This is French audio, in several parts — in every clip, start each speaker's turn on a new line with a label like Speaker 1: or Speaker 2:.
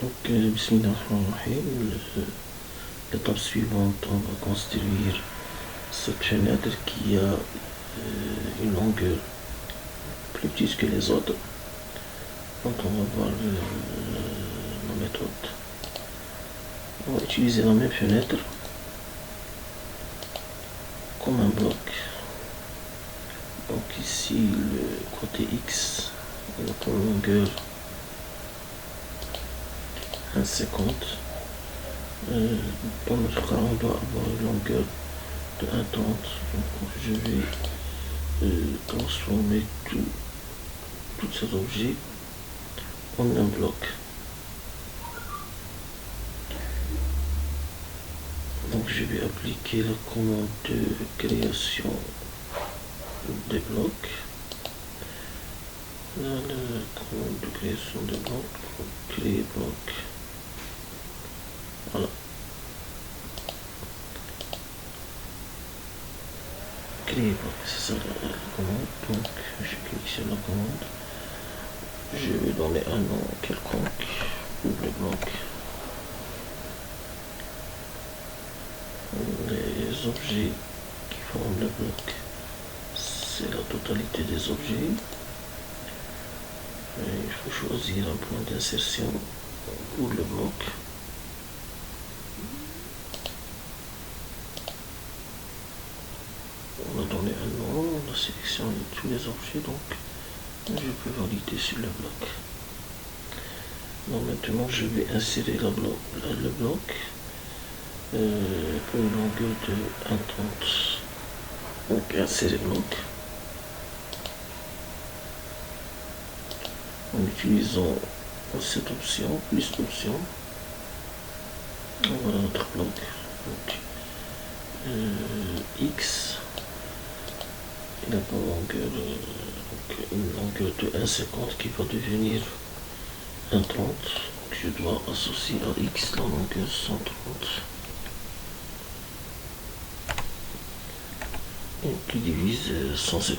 Speaker 1: Bismillahirrahmanirrahim. L'étape suivante, on va construire cette fenêtre qui a une longueur plus petite que les autres. Donc on va voir la méthode. On va utiliser la même fenêtre comme un bloc. Donc ici le côté X il a pour longueur 1,50. Dans notre cas on doit avoir une longueur de 1,30. Donc je vais transformer tous ces objets en un bloc. Donc je vais appliquer la commande de création des blocs. Là, la commande de création des blocs, créer bloc. Voilà. Créer bloc, c'est ça la commande. Donc je clique sur la commande. Je vais donner un nom quelconque pour le bloc. Les objets qui forment le bloc, c'est la totalité des objets. Il faut choisir un point d'insertion pour le bloc. On a donné un nom, on a sélectionné tous les objets, donc je peux valider sur le bloc. Donc maintenant je vais insérer le bloc pour une longueur de 1,30. Donc insérer bloc en utilisant cette option plus l'option. Voilà notre bloc. Donc, X il a une longueur de 1,50 qui va devenir 1,30. Je dois associer à X la longueur 130 et qui divise 150.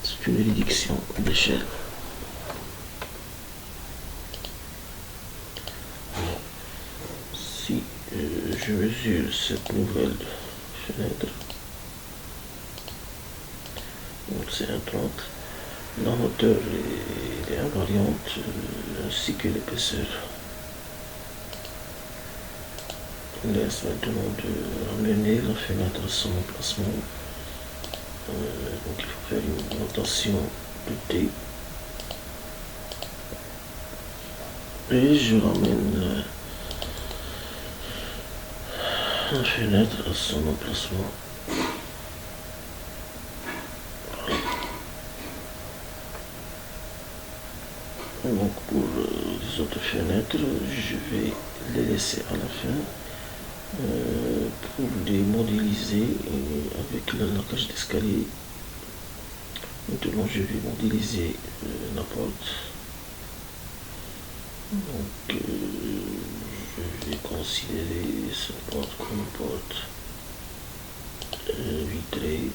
Speaker 1: C'est une réduction d'échelle. Si je mesure cette nouvelle fenêtre, donc c'est 1,30, la hauteur est invariante ainsi que l'épaisseur. On laisse maintenant de ramener la fenêtre à son emplacement. Donc il faut faire une rotation de T. Et je ramène la fenêtre à son emplacement. Donc pour les autres fenêtres, je vais les laisser à la fin pour les modéliser avec la cage d'escalier. Maintenant je vais modéliser la porte. Donc je vais considérer cette porte comme une porte vitrée.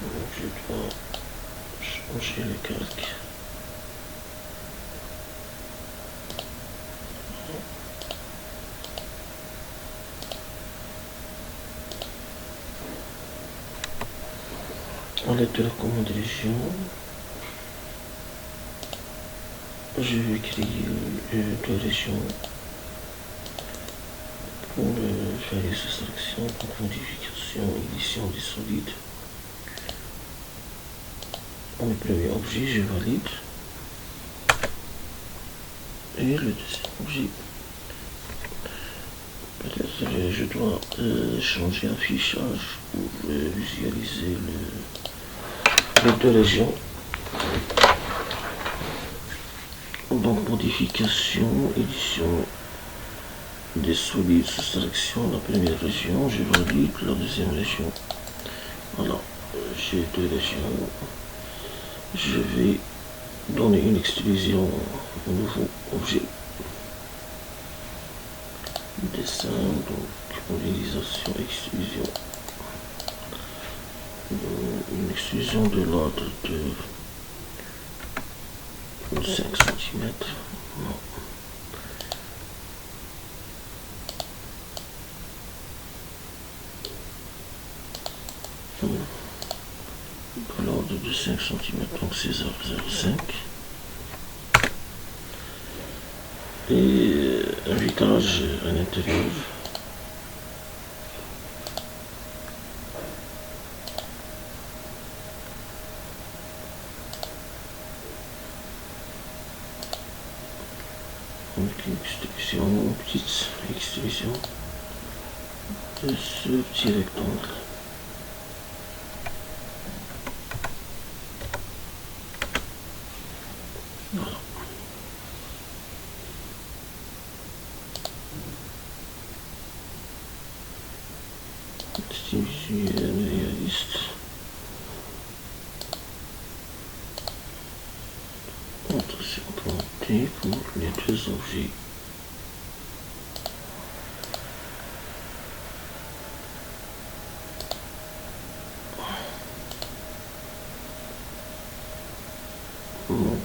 Speaker 1: Donc je dois changer le calque. À l'aide de la commande région, je vais créer deux régions pour faire les soustractions, pour modification, édition des solides. Pour le premier objet, je valide. Et le deuxième objet, peut-être je dois changer l'affichage pour visualiser les deux régions. Donc modification, édition des solides, soustraction, la première région, je valide la deuxième région. Voilà, j'ai deux régions. Je vais donner une extrusion au nouveau objet. Dessin, donc modélisation, extrusion. une extrusion de l'ordre de 5 cm. Non. De l'ordre de 5 cm, donc c'est 0,05. Et un vitrage à l'intérieur. Avec une petite extrusion de ce petit rectangle. Voilà. C'est visuel réaliste. Attention plantée pour les deux objets. Donc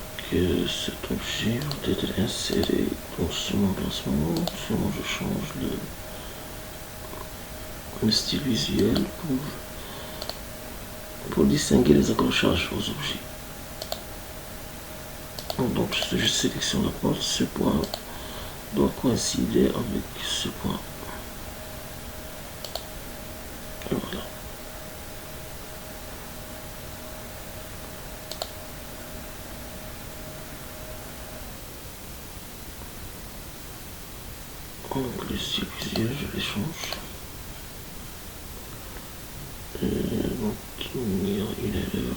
Speaker 1: cet objet va être inséré dans son emplacement. Sinon je change le style visuel pour distinguer les accrochages aux objets. Donc je sélectionne la porte, ce point doit coïncider avec ce point. Et voilà. Donc le style visuel, je les change. Donc il y a une erreur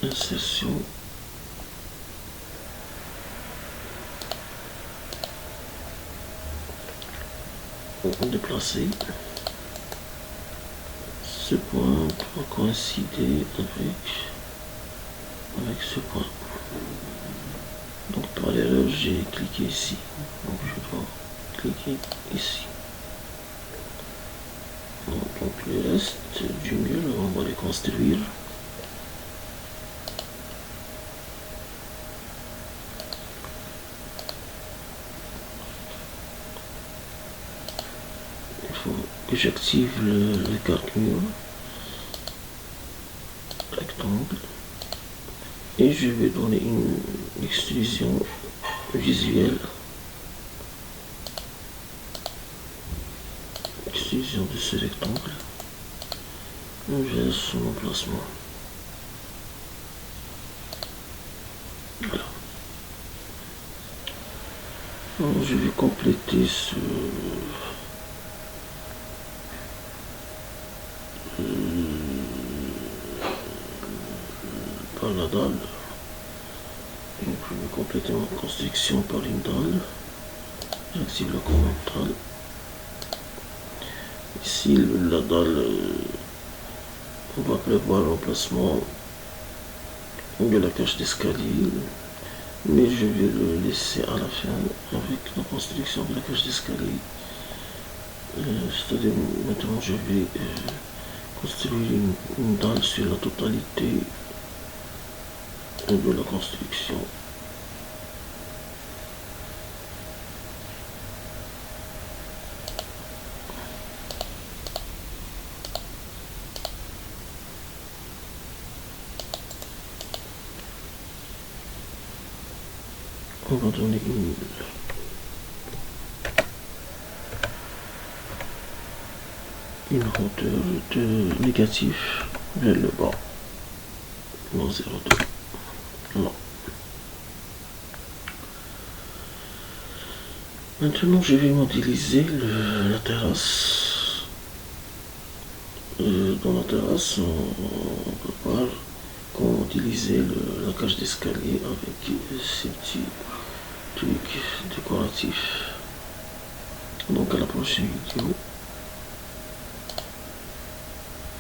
Speaker 1: dans l'insertion. Déplacer. Ce point doit coïncider avec ce point. Donc par l'erreur j'ai cliqué ici. Donc je dois cliquer ici. Donc le reste du mur, on va les construire. Il faut que j'active le carte-mur rectangle et je vais donner une extrusion visuelle. Extrusion de ce rectangle vers son emplacement. Voilà. Alors, je vais compléter par la dalle. Donc je vais compléter ma construction par une dalle. J'active la commande dalle. Ici la dalle, on va prévoir l'emplacement de la cage d'escalier, mais je vais le laisser à la fin avec la construction de la cage d'escalier. C'est-à-dire maintenant je vais construire une dalle sur la totalité de la construction. On va donner une hauteur de négatif vers le bas, non 0,2. Non. Maintenant je vais modéliser la terrasse. Dans la terrasse on prépare comment modéliser la cage d'escalier avec ces petits trucs décoratifs. Donc à la prochaine vidéo.